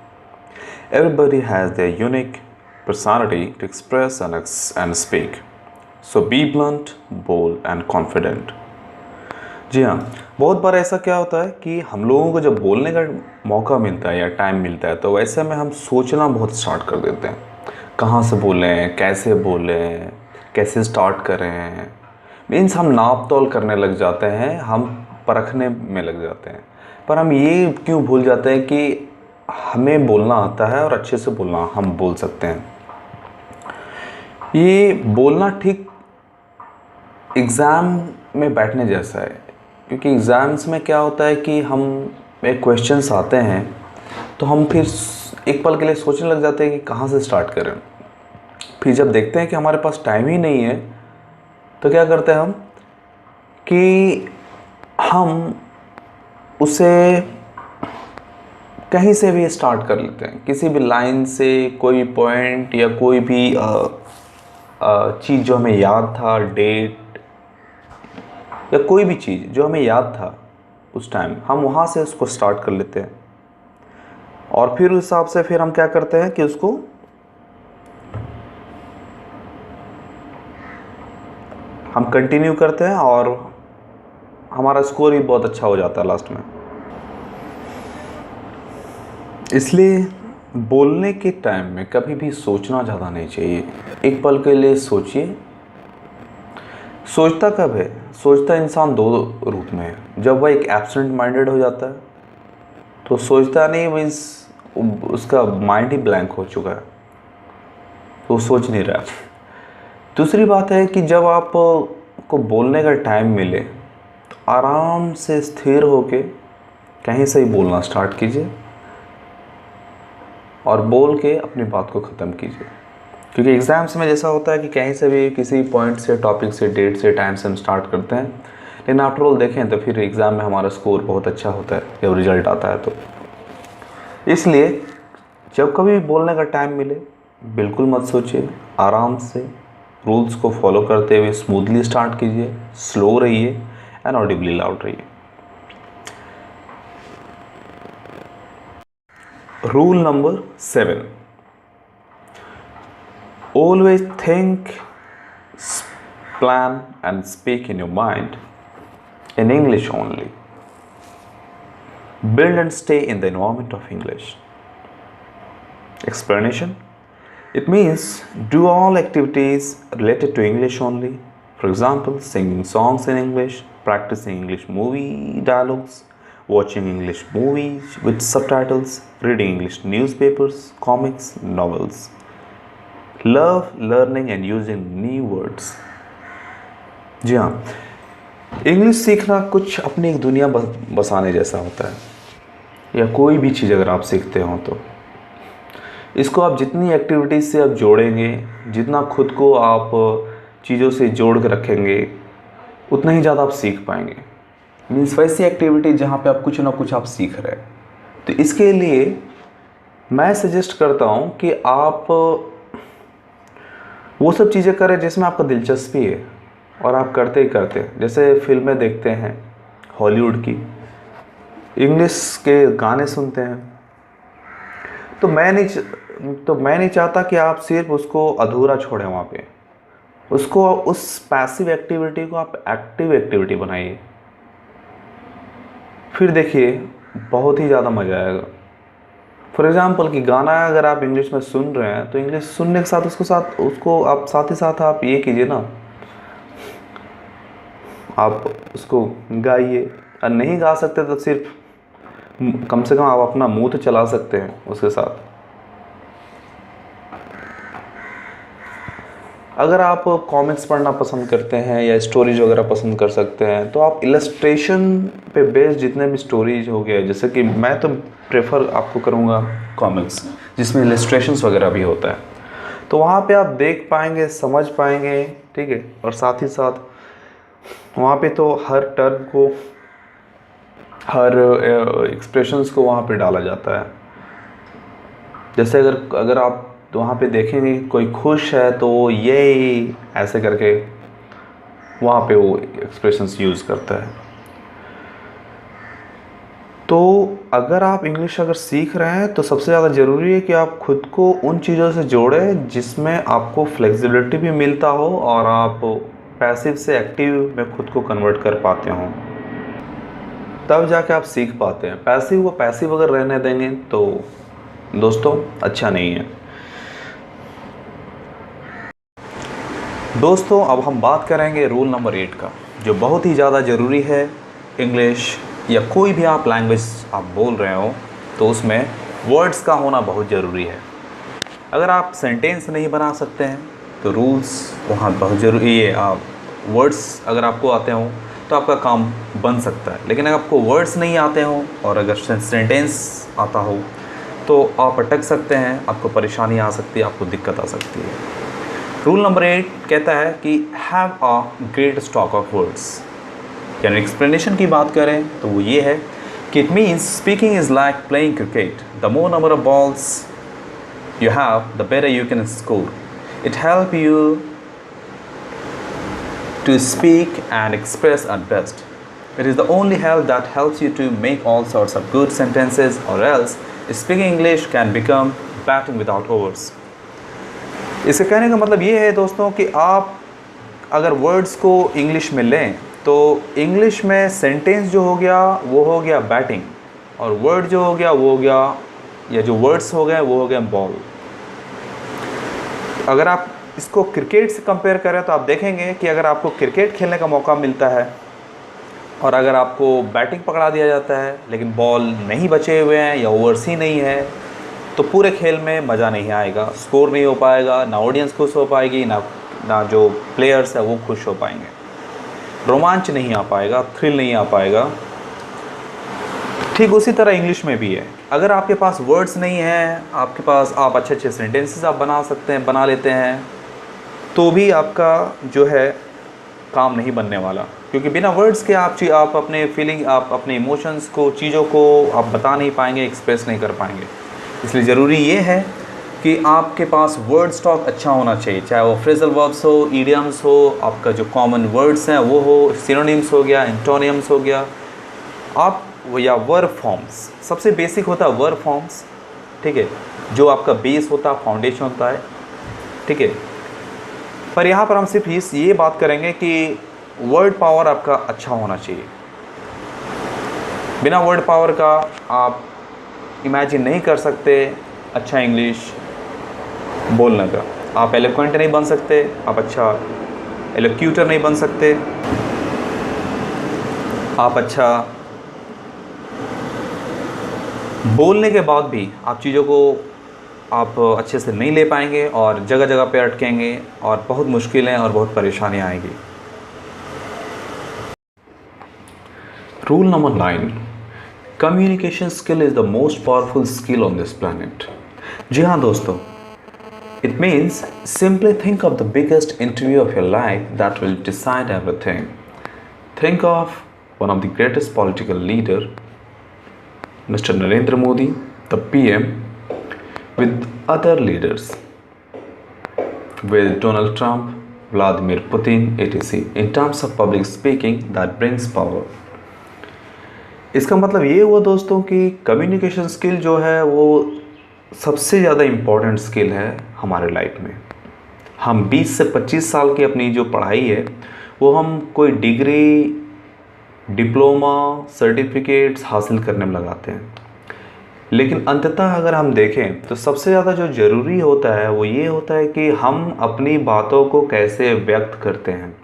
Everybody has their unique personality to express and speak. So be blunt, bold and confident. जी हाँ, बहुत बार ऐसा क्या होता है कि हम लोगों को जब बोलने का मौका मिलता है या टाइम मिलता है तो वैसे में हम सोचना बहुत स्टार्ट कर देते हैं, कहाँ से बोलें, कैसे स्टार्ट करें। मीन्स हम नाप तोल करने लग जाते हैं, हम परखने में लग जाते हैं, पर हम ये क्यों भूल जाते हैं कि हमें बोलना आता है और अच्छे से बोलना हम बोल सकते हैं। ये बोलना ठीक एग्ज़ाम में बैठने जैसा है, क्योंकि एग्ज़ाम्स में क्या होता है कि हम एक क्वेश्चंस आते हैं तो हम फिर एक पल के लिए सोचने लग जाते हैं कि कहाँ से स्टार्ट करें। फिर जब देखते हैं कि हमारे पास टाइम ही नहीं है तो क्या करते हैं हम कि हम उसे कहीं से भी स्टार्ट कर लेते हैं, किसी भी लाइन से, कोई पॉइंट या कोई भी चीज़ जो हमें याद था, डेट या कोई भी चीज़ जो हमें याद था उस टाइम, हम वहाँ से उसको स्टार्ट कर लेते हैं और फिर उस हिसाब से फिर हम क्या करते हैं कि उसको हम कंटिन्यू करते हैं और हमारा स्कोर भी बहुत अच्छा हो जाता है लास्ट में। इसलिए बोलने के टाइम में कभी भी सोचना ज़्यादा नहीं चाहिए। एक पल के लिए सोचिए। सोचता कब है? सोचता इंसान दो रूप में है। जब वह एक एब्सेंट माइंडेड हो जाता है तो सोचता नहीं, मीन्स उसका माइंड ही ब्लैंक हो चुका है, तो सोच नहीं रहा। दूसरी बात है कि जब आप को बोलने का टाइम मिले तो आराम से स्थिर होके कहीं से ही बोलना स्टार्ट कीजिए और बोल के अपनी बात को ख़त्म कीजिए। क्योंकि एग्ज़ाम्स में जैसा होता है कि कहीं से भी किसी पॉइंट से, टॉपिक से, डेट से, टाइम से हम स्टार्ट करते हैं, लेकिन आफ्टर ऑल देखें तो फिर एग्ज़ाम में हमारा स्कोर बहुत अच्छा होता है जब रिज़ल्ट आता है। तो इसलिए जब कभी भी बोलने का टाइम मिले बिल्कुल मत सोचिए, आराम से रूल्स को फॉलो करते हुए स्मूथली स्टार्ट कीजिए, स्लो रहिए एंड ऑडिबली लाउड रहिए। Rule number 7, Always think, plan and speak in your mind in English only. Build and stay in the environment of English. Explanation: it means do all activities related to English only. For example, singing songs in English, practicing English movie dialogues, watching English movies with subtitles, reading English newspapers, comics, novels. Love learning and using new words. जी हाँ, English सीखना कुछ अपनी एक दुनिया बसाने जैसा होता है, या कोई भी चीज़ अगर आप सीखते हो तो इसको आप जितनी एक्टिविटीज़ से आप जोड़ेंगे, जितना खुद को आप चीज़ों से जोड़ कर रखेंगे, उतना ही ज़्यादा आप सीख पाएंगे। मीन्स वैसी एक्टिविटी जहाँ पे आप कुछ ना कुछ आप सीख रहे हैं। तो इसके लिए मैं सजेस्ट करता हूँ कि आप वो सब चीज़ें करें जिसमें आपका दिलचस्पी है और आप करते ही करते हैं। जैसे फिल्में देखते हैं हॉलीवुड की, इंग्लिश के गाने सुनते हैं, तो मैं नहीं चाहता कि आप सिर्फ उसको अधूरा छोड़ें वहाँ पे। उसको, उस पैसिव एक्टिविटी को आप एक्टिव एक्टिविटी बनाइए, फिर देखिए बहुत ही ज़्यादा मज़ा आएगा। फॉर एग्ज़ाम्पल कि गाना अगर आप इंग्लिश में सुन रहे हैं तो इंग्लिश सुनने के साथ उसको आप साथ ही साथ आप ये कीजिए ना, आप उसको गाइए। और नहीं गा सकते तो सिर्फ कम से कम आप अपना मुंह तो चला सकते हैं उसके साथ। अगर आप कॉमिक्स पढ़ना पसंद करते हैं या स्टोरीज वगैरह पसंद कर सकते हैं, तो आप इलस्ट्रेशन पे बेस्ड जितने भी स्टोरीज हो गए, जैसे कि मैं तो प्रेफर आपको करूँगा कॉमिक्स जिसमें इलस्ट्रेशंस वगैरह भी होता है, तो वहाँ पे आप देख पाएंगे, समझ पाएंगे, ठीक है। और साथ ही साथ वहाँ पे तो हर टर्म को, हर एक्सप्रेशंस को वहाँ पे डाला जाता है। जैसे अगर आप तो वहाँ पे देखेंगे कोई खुश है तो ये ऐसे करके वहाँ पे वो एक्सप्रेशंस यूज़ करता है। तो अगर आप इंग्लिश अगर सीख रहे हैं तो सबसे ज़्यादा ज़रूरी है कि आप खुद को उन चीज़ों से जोड़ें जिसमें आपको फ्लेक्सिबिलिटी भी मिलता हो और आप पैसिव से एक्टिव में खुद को कन्वर्ट कर पाते हों, तब जाके आप सीख पाते हैं। पैसिव को पैसिव अगर रहने देंगे तो दोस्तों अच्छा नहीं है। दोस्तों अब हम बात करेंगे रूल नंबर 8 का, जो बहुत ही ज़्यादा ज़रूरी है। इंग्लिश या कोई भी आप लैंग्वेज आप बोल रहे हो तो उसमें वर्ड्स का होना बहुत ज़रूरी है। अगर आप सेंटेंस नहीं बना सकते हैं तो रूल्स वहाँ बहुत ज़रूरी है। आप वर्ड्स अगर आपको आते हो तो आपका काम बन सकता है, लेकिन अगर आपको वर्ड्स नहीं आते हो और अगर सेंटेंस आता हो तो आप अटक सकते हैं, आपको परेशानी आ सकती है, आपको दिक्कत आ सकती है। रूल नंबर 8 कहता है कि have a great stock of words. यानी एक्सप्लेनेशन की बात करें तो वो ये है कि it means speaking is like playing cricket. The more number of balls you have, the better you can score. It helps you to speak and express at best. It is the only help that helps you to make all sorts of good sentences, or else speaking English can become batting without overs. इसके कहने का मतलब ये है दोस्तों कि आप अगर वर्ड्स को इंग्लिश में लें तो इंग्लिश में सेंटेंस जो हो गया वो हो गया बैटिंग, और वर्ड जो हो गया वो हो गया, या जो वर्ड्स हो गए वो हो गया बॉल। अगर आप इसको क्रिकेट से कंपेयर करें तो आप देखेंगे कि अगर आपको क्रिकेट खेलने का मौका मिलता है और अगर आपको बैटिंग पकड़ा दिया जाता है लेकिन बॉल नहीं बचे हुए हैं या ओवर्स ही नहीं है, तो पूरे खेल में मज़ा नहीं आएगा, स्कोर नहीं हो पाएगा, ना ऑडियंस खुश हो पाएगी, ना जो प्लेयर्स है वो खुश हो पाएंगे, रोमांच नहीं आ पाएगा, थ्रिल नहीं आ पाएगा। ठीक उसी तरह इंग्लिश में भी है। अगर आपके पास वर्ड्स नहीं हैं, आपके पास आप अच्छे अच्छे सेंटेंसेस आप बना लेते हैं, तो भी आपका जो है काम नहीं बनने वाला, क्योंकि बिना वर्ड्स के आप अपने फीलिंग, आप अपने इमोशंस को, चीज़ों को आप बता नहीं पाएंगे, एक्सप्रेस नहीं कर पाएंगे। इसलिए ज़रूरी ये है कि आपके पास वर्ड स्टॉक अच्छा होना चाहिए, चाहे वो फ्रेजल वर्ब्स हो, ईडियम्स हो, आपका जो कॉमन वर्ड्स हैं वो हो, सिनोनिम्स हो गया, एंटोनियम्स हो गया, आप या वर्ब फॉर्म्स। सबसे बेसिक होता है वर्ब फॉर्म्स, ठीक है, जो आपका बेस होता है, फाउंडेशन होता है, ठीक है। पर यहाँ पर हम सिर्फ ये बात करेंगे कि वर्ड पावर आपका अच्छा होना चाहिए। बिना वर्ड पावर का आप इमेजिन नहीं कर सकते अच्छा इंग्लिश बोलने का। आप एलोक्वेंट नहीं बन सकते, आप अच्छा एलोक्यूटर नहीं बन सकते, आप अच्छा बोलने के बाद भी आप चीज़ों को आप अच्छे से नहीं ले पाएंगे और जगह जगह पे अटकेंगे और बहुत मुश्किलें और बहुत परेशानियाँ आएंगी। Rule number 9, communication skill is the most powerful skill on this planet. जी हाँ दोस्तों, it means simply think of the biggest interview of your life that will decide everything. Think of one of the greatest political leader, Mr. Narendra Modi, the PM, with other leaders, with Donald Trump, Vladimir Putin, etc. In terms of public speaking, that brings power. इसका मतलब ये हुआ दोस्तों कि communication skill जो है वो सबसे ज़्यादा इम्पॉर्टेंट स्किल है हमारे लाइफ में। हम 20 से 25 साल की अपनी जो पढ़ाई है वो हम कोई डिग्री, डिप्लोमा, सर्टिफिकेट्स हासिल करने में लगाते हैं, लेकिन अंततः अगर हम देखें तो सबसे ज़्यादा जो ज़रूरी होता है वो ये होता है कि हम अपनी बातों को कैसे व्यक्त करते हैं,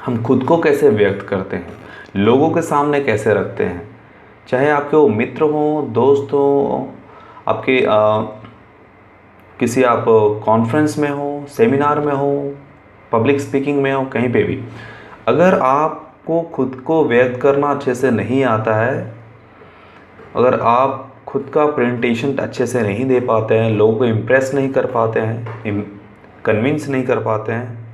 हम खुद को कैसे व्यक्त करते हैं, लोगों के सामने कैसे रखते हैं। चाहे आपके वो मित्र हों, दोस्त हों, आपके किसी आप कॉन्फ्रेंस में हो, सेमिनार में हो, पब्लिक स्पीकिंग में हो, कहीं पे भी अगर आपको खुद को व्यक्त करना अच्छे से नहीं आता है, अगर आप खुद का प्रेजेंटेशन अच्छे से नहीं दे पाते हैं, लोगों को इम्प्रेस नहीं कर पाते हैं, कन्विंस नहीं कर पाते हैं,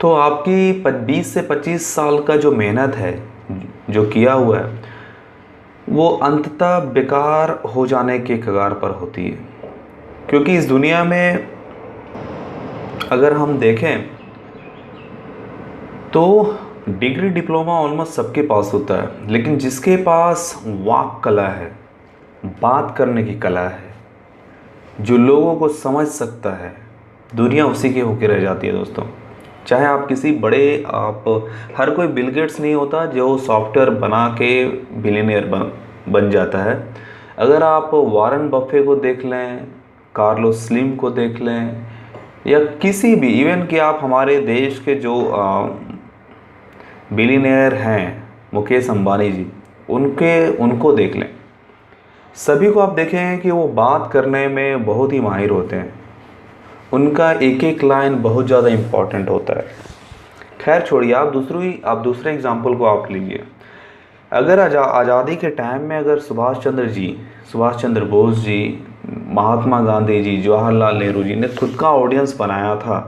तो आपकी 20 से 25 साल का जो मेहनत है, जो किया हुआ है, वो अंततः बेकार हो जाने के कगार पर होती है। क्योंकि इस दुनिया में अगर हम देखें तो डिग्री, डिप्लोमा ऑलमोस्ट सबके पास होता है, लेकिन जिसके पास वाक कला है, बात करने की कला है, जो लोगों को समझ सकता है, दुनिया उसी के होके रह जाती है दोस्तों। चाहे आप किसी बड़े, आप हर कोई बिल गेट्स नहीं होता जो सॉफ्टवेयर बना के बिलियनियर बन जाता है। अगर आप वारन बफे को देख लें, कार्लोस स्लिम को देख लें, या किसी भी, इवन कि आप हमारे देश के जो बिलियनियर हैं, मुकेश अंबानी जी, उनको देख लें, सभी को आप देखें कि वो बात करने में बहुत ही माहिर होते हैं। उनका एक एक लाइन बहुत ज़्यादा इम्पॉर्टेंट होता है। खैर छोड़िए, आप दूसरे एग्जाम्पल को आप लीजिए। अगर आज़ादी के टाइम में अगर सुभाष चंद्र बोस जी, महात्मा गांधी जी, जवाहरलाल नेहरू जी ने खुद का ऑडियंस बनाया था,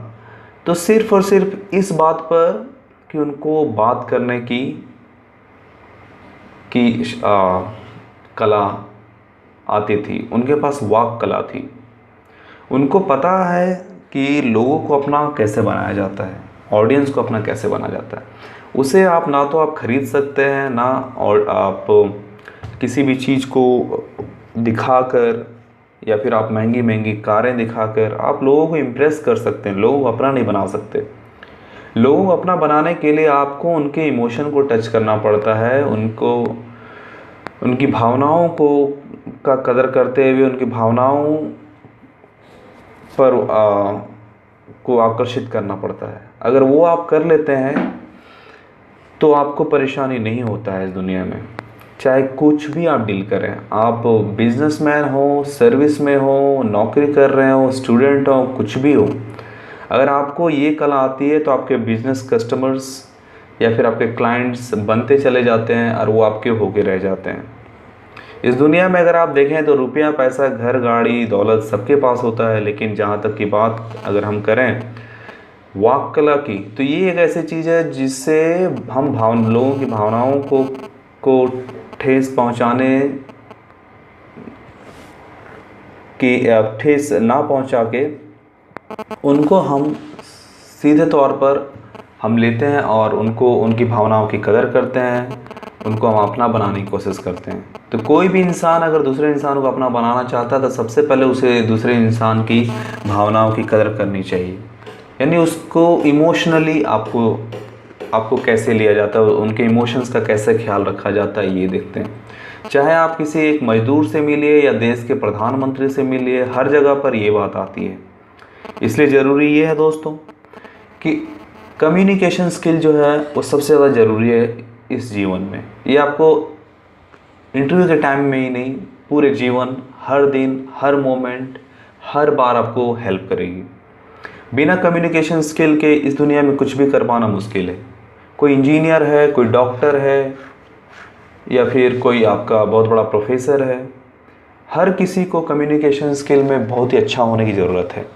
तो सिर्फ़ और सिर्फ इस बात पर कि उनको बात करने की कला आती थी, उनके पास वाक कला थी। उनको पता है कि लोगों को अपना कैसे बनाया जाता है, ऑडियंस को अपना कैसे बना जाता है। उसे आप ना तो आप ख़रीद सकते हैं, ना और आप किसी भी चीज़ को दिखाकर या फिर आप महंगी महंगी कारें दिखाकर आप लोगों को इम्प्रेस कर सकते हैं, लोगों को अपना नहीं बना सकते। लोगों को अपना बनाने के लिए आपको उनके इमोशन को टच करना पड़ता है, उनकी भावनाओं का कदर करते हुए उनकी भावनाओं पर को आकर्षित करना पड़ता है। अगर वो आप कर लेते हैं तो आपको परेशानी नहीं होता है इस दुनिया में। चाहे कुछ भी आप डील करें, आप बिजनेसमैन हो, सर्विस में हो, नौकरी कर रहे हो, स्टूडेंट हो, कुछ भी हो, अगर आपको ये कला आती है तो आपके बिजनेस कस्टमर्स या फिर आपके क्लाइंट्स बनते चले जाते हैं और वो आपके होके रह जाते हैं। इस दुनिया में अगर आप देखें तो रुपया, पैसा, घर, गाड़ी, दौलत सबके पास होता है, लेकिन जहाँ तक की बात अगर हम करें वाक कला की, तो ये एक ऐसी चीज़ है जिससे हम लोगों की भावनाओं को ठेस पहुँचाने की ठेस ना पहुँचा के उनको हम सीधे तौर पर हम लेते हैं और उनकी भावनाओं की कदर करते हैं, उनको हम अपना बनाने की कोशिश करते हैं। तो कोई भी इंसान अगर दूसरे इंसान को अपना बनाना चाहता है तो सबसे पहले उसे दूसरे इंसान की भावनाओं की कदर करनी चाहिए। यानी उसको इमोशनली आपको कैसे लिया जाता है, उनके इमोशंस का कैसे ख्याल रखा जाता है, ये देखते हैं। चाहे आप किसी एक मजदूर से मिलिए या देश के प्रधानमंत्री से मिलिए, हर जगह पर ये बात आती है। इसलिए ज़रूरी ये है दोस्तों कि कम्युनिकेशन स्किल जो है वो सबसे ज़्यादा ज़रूरी है इस जीवन में। ये आपको इंटरव्यू के टाइम में ही नहीं, पूरे जीवन, हर दिन, हर मोमेंट, हर बार आपको हेल्प करेगी। बिना कम्युनिकेशन स्किल के इस दुनिया में कुछ भी कर पाना मुश्किल है। कोई इंजीनियर है, कोई डॉक्टर है, या फिर कोई आपका बहुत बड़ा प्रोफेसर है, हर किसी को कम्युनिकेशन स्किल में बहुत ही अच्छा होने की ज़रूरत है।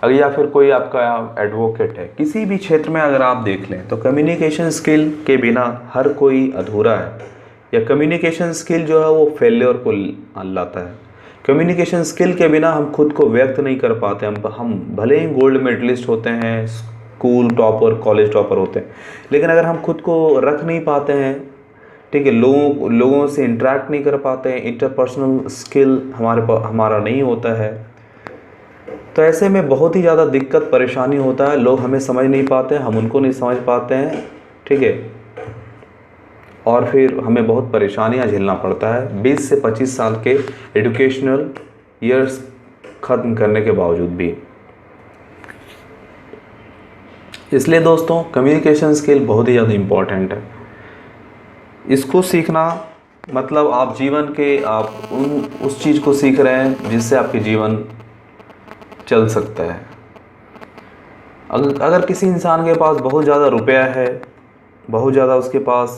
अगर या फिर कोई आपका एडवोकेट है, किसी भी क्षेत्र में अगर आप देख लें तो कम्युनिकेशन स्किल के बिना हर कोई अधूरा है, या कम्युनिकेशन स्किल जो है वो फेलियर को लाता है। कम्युनिकेशन स्किल के बिना हम खुद को व्यक्त नहीं कर पाते। हम भले ही गोल्ड मेडलिस्ट होते हैं, स्कूल टॉपर, कॉलेज टॉपर होते हैं, लेकिन अगर हम खुद को रख नहीं पाते हैं, ठीक है, लोगों से इंटरेक्ट नहीं कर पाते हैं, इंटरपर्सनल स्किल हमारा नहीं होता है, तो ऐसे में बहुत ही ज़्यादा दिक्कत परेशानी होता है। लोग हमें समझ नहीं पाते हैं, हम उनको नहीं समझ पाते हैं, ठीक है, और फिर हमें बहुत परेशानियां झेलना पड़ता है 20 से 25 साल के एजुकेशनल ईयर्स ख़त्म करने के बावजूद भी। इसलिए दोस्तों कम्युनिकेशन स्किल बहुत ही ज़्यादा इम्पॉर्टेंट है। इसको सीखना मतलब आप जीवन के उस चीज़ को सीख रहे हैं जिससे आपके जीवन चल सकता है। अगर किसी इंसान के पास बहुत ज़्यादा रुपया है, बहुत ज़्यादा उसके पास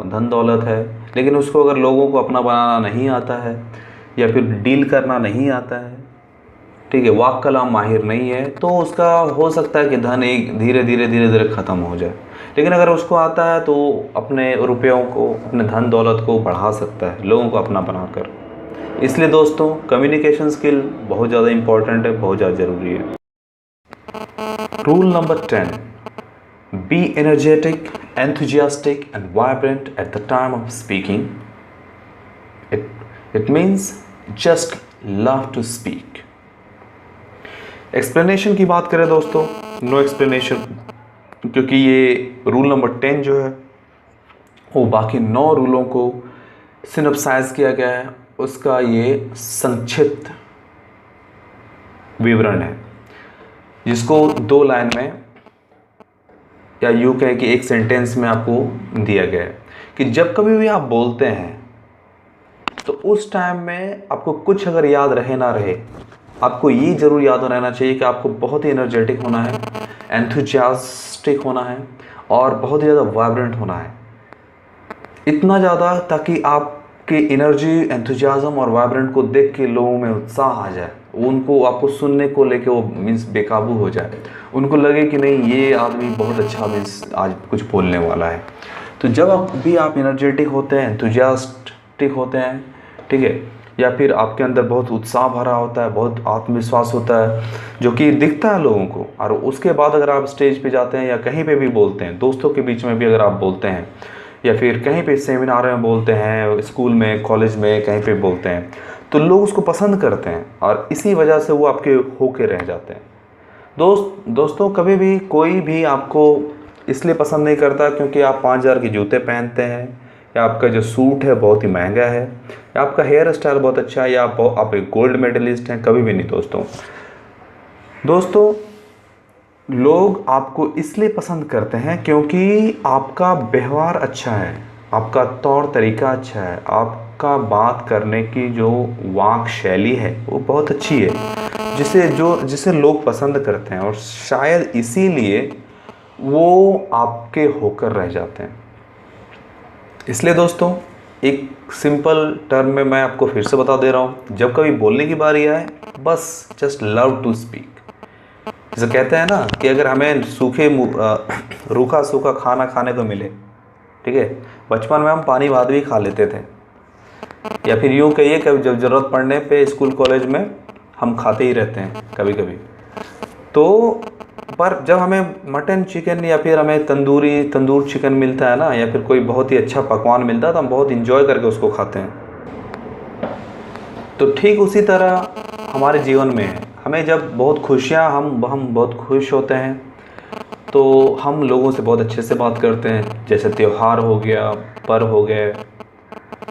धन दौलत है, लेकिन उसको अगर लोगों को अपना बनाना नहीं आता है, या फिर डील करना नहीं आता है, ठीक है, वाक कलाम माहिर नहीं है, तो उसका हो सकता है कि धन एक धीरे धीरे ख़त्म हो जाए। लेकिन अगर उसको आता है तो अपने रुपयों को, अपने धन दौलत को बढ़ा सकता है, लोगों को अपना बनाकर। इसलिए दोस्तों कम्युनिकेशन स्किल बहुत ज़्यादा इम्पॉर्टेंट है, बहुत ज़्यादा ज़रूरी है। Rule number 10, be energetic, enthusiastic and vibrant at the time of speaking. It means just love to speak. Explanation की बात करें दोस्तों, नो एक्सप्लेनेशन, क्योंकि ये रूल नंबर 10 जो है वो बाकी 9 रूलों को सिनॉप्साइज किया गया है, उसका ये संक्षिप्त विवरण है, जिसको 2 लाइन में या यूँ कहें कि एक सेंटेंस में आपको दिया गया है कि जब कभी भी आप बोलते हैं तो उस टाइम में आपको कुछ अगर याद रहे ना रहे, आपको ये ज़रूर याद रहना चाहिए कि आपको बहुत ही एनर्जेटिक होना है, एंथुजियास्टिक होना है, और बहुत ही ज़्यादा वाइब्रेंट होना है। इतना ज़्यादा ताकि आपकी एनर्जी, एंथुजियाज्म और वाइब्रेंट को देख के लोगों में उत्साह आ जाए, उनको आपको सुनने को लेके वो मीन्स बेकाबू हो जाए, उनको लगे कि नहीं ये आदमी बहुत अच्छा मीन्स आज कुछ बोलने वाला है। तो जब आप एनर्जेटिक होते हैं, एंथुजियास्टिक होते हैं, ठीक है, या फिर आपके अंदर बहुत उत्साह भरा होता है, बहुत आत्मविश्वास होता है जो कि दिखता है लोगों को, और उसके बाद अगर आप स्टेज पे जाते हैं या कहीं पे भी बोलते हैं, दोस्तों के बीच में भी अगर आप बोलते हैं, या फिर कहीं पे सेमिनार में बोलते हैं, स्कूल में, कॉलेज में, कहीं पे बोलते हैं, तो लोग उसको पसंद करते हैं और इसी वजह से वो आपके होके रह जाते हैं। दोस्तों कभी भी कोई भी आपको इसलिए पसंद नहीं करता क्योंकि आप 5000 के जूते पहनते हैं, या आपका जो सूट है बहुत ही महंगा है, या आपका हेयर स्टाइल बहुत अच्छा है, या आप एक गोल्ड मेडलिस्ट हैं, कभी भी नहीं। दोस्तों लोग आपको इसलिए पसंद करते हैं क्योंकि आपका व्यवहार अच्छा है, आपका तौर तरीका अच्छा है, आपका बात करने की जो वाक शैली है वो बहुत अच्छी है, जिसे लोग पसंद करते हैं, और शायद इसीलिए वो आपके होकर रह जाते हैं। इसलिए दोस्तों एक सिंपल टर्म में मैं आपको फिर से बता दे रहा हूँ, जब कभी बोलने की बारी आए बस जस्ट लव टू स्पीक। जैसे कहते हैं ना कि अगर हमें रूखा सूखा खाना खाने को मिले, ठीक है, बचपन में हम पानी भात भी खा लेते थे, या फिर यूँ कहिए कि जब ज़रूरत पड़ने पे स्कूल कॉलेज में हम खाते ही रहते हैं कभी कभी। तो पर जब हमें मटन चिकन या फिर हमें तंदूर चिकन मिलता है ना, या फिर कोई बहुत ही अच्छा पकवान मिलता है, तो हम बहुत इंजॉय करके उसको खाते हैं। तो ठीक उसी तरह हमारे जीवन में है, हमें जब बहुत खुशियाँ हम बहुत खुश होते हैं तो हम लोगों से बहुत अच्छे से बात करते हैं, जैसे त्यौहार हो गया, पर्व हो गए,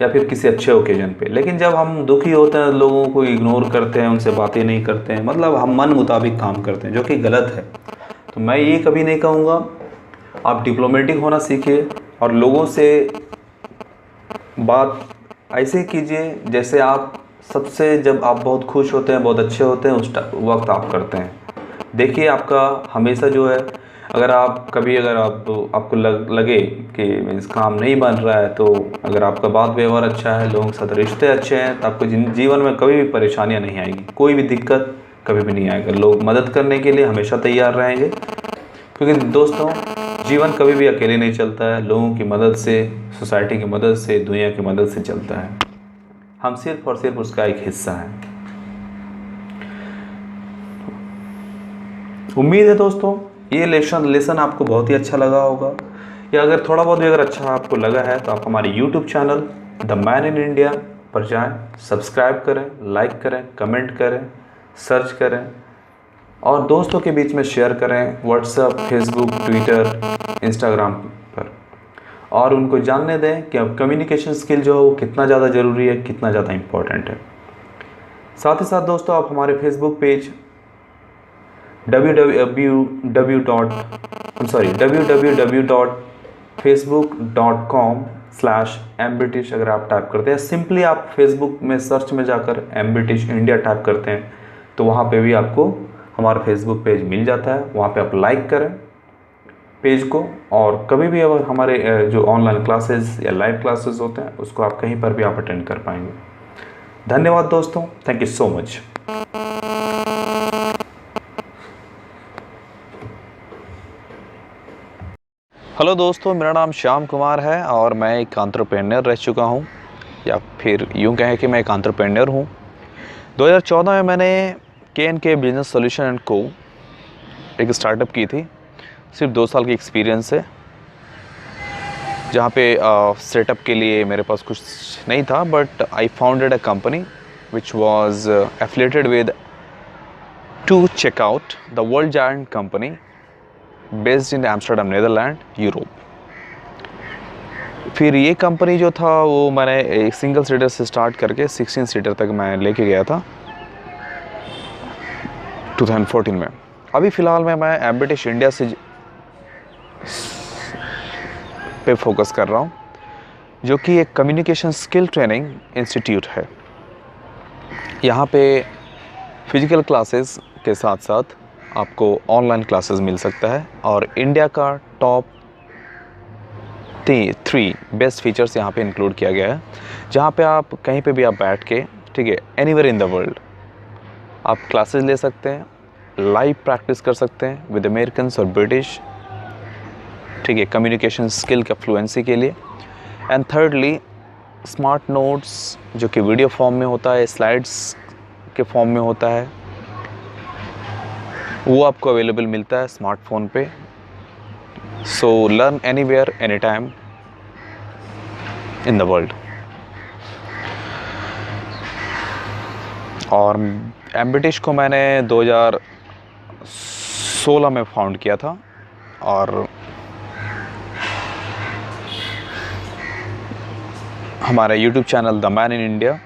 या फिर किसी अच्छे ओकेजन पे। लेकिन जब हम दुखी होते हैं लोगों को इग्नोर करते हैं, उनसे बातें नहीं करते हैं, मतलब हम मन मुताबिक काम करते हैं, जो कि गलत है। तो मैं ये कभी नहीं कहूँगा। आप डिप्लोमेटिक होना सीखिए और लोगों से बात ऐसे कीजिए जैसे आप सबसे, जब आप बहुत खुश होते हैं, बहुत अच्छे होते हैं, उस वक्त आप करते हैं। देखिए आपका हमेशा जो है, अगर आपको लगे कि इस काम नहीं बन रहा है, तो अगर आपका बात व्यवहार अच्छा है, लोगों के साथ रिश्ते अच्छे हैं, तो आपको जीवन में कभी भी परेशानियां नहीं आएगी, कोई भी दिक्कत कभी भी नहीं आएगा। लोग मदद करने के लिए हमेशा तैयार रहेंगे, क्योंकि दोस्तों जीवन कभी भी अकेले नहीं चलता है, लोगों की मदद से, सोसाइटी की मदद से, दुनिया की मदद से चलता है। हम सिर्फ और सिर्फ उसका एक हिस्सा हैं। उम्मीद है दोस्तों ये लेसन आपको बहुत ही अच्छा लगा होगा, या अगर थोड़ा बहुत भी अगर अच्छा आपको लगा है तो आप हमारे YouTube channel the man in India पर जाएं, सब्सक्राइब करें, लाइक करें, कमेंट करें, सर्च करें और दोस्तों के बीच में शेयर करें, व्हाट्सएप, फेसबुक, ट्विटर, इंस्टाग्राम पर, और उनको जानने दें कि अब कम्युनिकेशन स्किल जो है वो कितना ज़्यादा ज़रूरी है, कितना ज़्यादा इम्पोर्टेंट है। साथ ही साथ दोस्तों आप हमारे फेसबुक पेज www.facebook.com/mbritish अगर आप टाइप करते हैं, सिंपली आप फेसबुक में सर्च में जाकर mbritish इंडिया टाइप करते हैं तो वहाँ पे भी आपको हमारा फेसबुक पेज मिल जाता है। वहाँ पे आप लाइक करें पेज को, और कभी भी अगर हमारे जो ऑनलाइन क्लासेस या लाइव क्लासेस होते हैं उसको आप कहीं पर भी आप अटेंड कर पाएंगे। धन्यवाद दोस्तों, thank you so much. Hello दोस्तों, मेरा नाम श्याम कुमार है और मैं एक एंटरप्रेन्योर रह चुका हूँ, या फिर यूँ कहें कि मैं एक एंटरप्रेन्योर हूँ। 2014 में मैंने KNK बिजनेस सॉल्यूशन एंड को एक स्टार्टअप की थी, सिर्फ 2 साल की एक्सपीरियंस है, जहाँ पे सेटअप के लिए मेरे पास कुछ नहीं था, but I founded a company which was affiliated with to checkout the world giant company based in Amsterdam, Netherland, Europe. फिर ये कंपनी जो था वो मैंने एक सिंगल सीटर से स्टार्ट करके 16 सीटर तक मैं लेके गया था 2014 में। अभी फ़िलहाल में मैं एम्ब्रिटिश इंडिया से पे फोकस कर रहा हूँ, जो कि एक कम्युनिकेशन स्किल ट्रेनिंग इंस्टीट्यूट है। यहाँ पे फिजिकल क्लासेस के साथ साथ आपको ऑनलाइन क्लासेस मिल सकता है, और इंडिया का टॉप 3 बेस्ट फीचर्स यहाँ पे इंक्लूड किया गया है, जहाँ पे आप कहीं पे भी आप बैठ के, ठीक है, एनीवेयर इन द वर्ल्ड आप क्लासेस ले सकते हैं, लाइव प्रैक्टिस कर सकते हैं विद अमेरिकन्स और ब्रिटिश, ठीक है, कम्युनिकेशन स्किल का फ्लुएंसी के लिए। एंड थर्डली स्मार्ट नोट्स, जो कि वीडियो फॉर्म में होता है, स्लाइड्स के फॉर्म में होता है, वो आपको अवेलेबल मिलता है स्मार्टफोन पे। So learn anywhere any time in the world. और एम्ब्रिटिश को मैंने 2016 में फाउंड किया था, और हमारा YouTube channel the man in India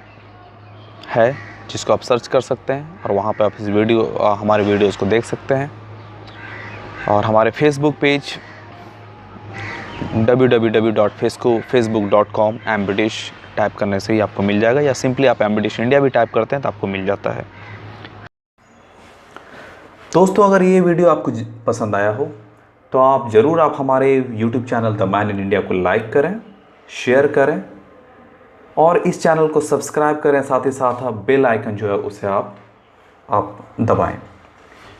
है, जिसको आप सर्च कर सकते हैं, और वहाँ पे आप हमारे वीडियोस को देख सकते हैं। और हमारे फेसबुक पेज www.facebook.com/mbritish टाइप करने से ही आपको मिल जाएगा, या सिंपली आप एम्ब्रिटिश इंडिया भी टाइप करते हैं तो आपको मिल जाता है। दोस्तों अगर ये वीडियो आपको पसंद आया हो तो आप ज़रूर हमारे YouTube channel the man in India को लाइक करें, शेयर करें और इस चैनल को सब्सक्राइब करें। साथ ही साथ आप बेल आइकन जो है उसे आप दबाएं,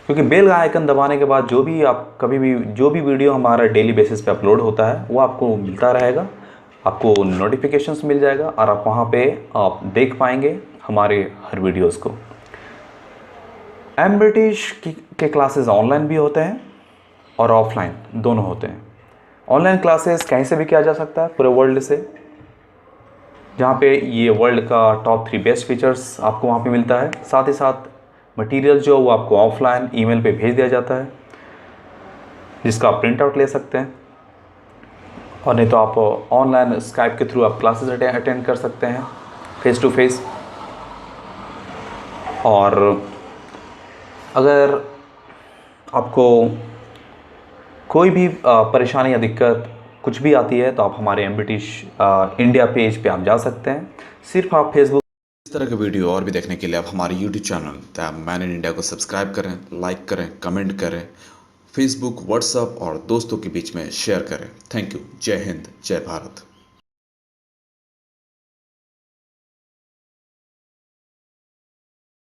क्योंकि बेल आइकन दबाने के बाद जो भी वीडियो हमारा डेली बेसिस पे अपलोड होता है वो आपको मिलता रहेगा, आपको नोटिफिकेशंस मिल जाएगा, और आप वहाँ पे आप देख पाएंगे हमारे हर वीडियोस को। एम्ब्रिटिश के क्लासेस ऑनलाइन भी होते हैं और ऑफलाइन दोनों होते हैं। ऑनलाइन क्लासेस कहीं से भी किया जा सकता है पूरे वर्ल्ड से, जहाँ पे ये वर्ल्ड का टॉप 3 बेस्ट फीचर्स आपको वहाँ पे मिलता है। साथ ही साथ मटेरियल जो वो आपको ऑफलाइन ईमेल पे भेज दिया जाता है, जिसका आप प्रिंट आउट ले सकते हैं, और नहीं तो आप ऑनलाइन स्काइप के थ्रू आप क्लासेस अटेंड कर सकते हैं फेस टू फेस। और अगर आपको कोई भी परेशानी या दिक्कत कुछ भी आती है तो आप हमारे एमबीटिश इंडिया पेज पे आप जा सकते हैं। सिर्फ आप फेसबुक इस तरह के वीडियो और भी देखने के लिए आप हमारे YouTube channel the man in India को सब्सक्राइब करें, लाइक करें, कमेंट करें, फेसबुक, व्हाट्सएप और दोस्तों के बीच में शेयर करें। Thank you. जय हिंद, जय भारत।